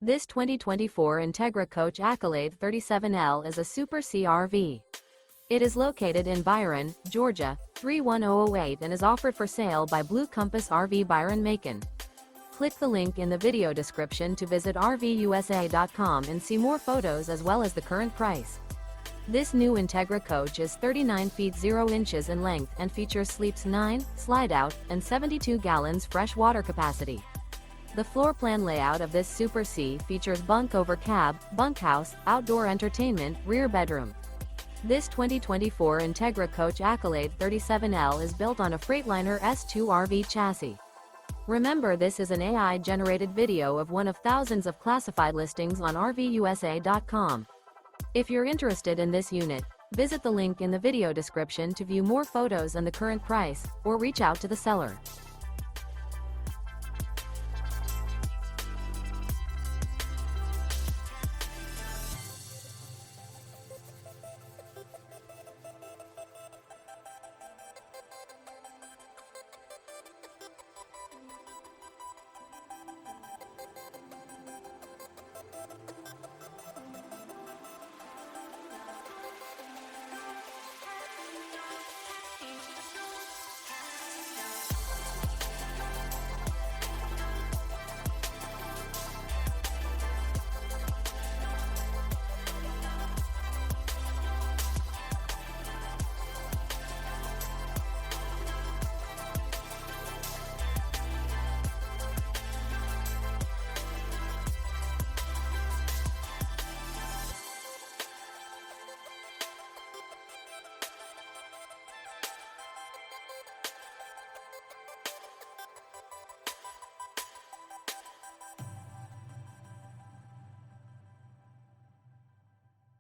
This 2024 Entegra Coach Accolade 37L is a Super C RV. It is located in Byron, Georgia, 31008 and is offered for sale by Blue Compass RV Byron-Macon. Click the link in the video description to visit RVUSA.com and see more photos as well as the current price. This new Entegra Coach is 39 feet 0 inches in length and features sleeps 9, Slideout, and 72 gallons fresh water capacity. The floor plan layout of this Super C features Bunk Over Cab, Bunkhouse, outdoor entertainment, rear bedroom. This 2024 Entegra Coach Accolade 37L is built on a Freightliner S2RV chassis. Remember, this is an AI-generated video of one of thousands of classified listings on RVUSA.com. If you're interested in this unit, visit the link in the video description to view more photos and the current price, or reach out to the seller.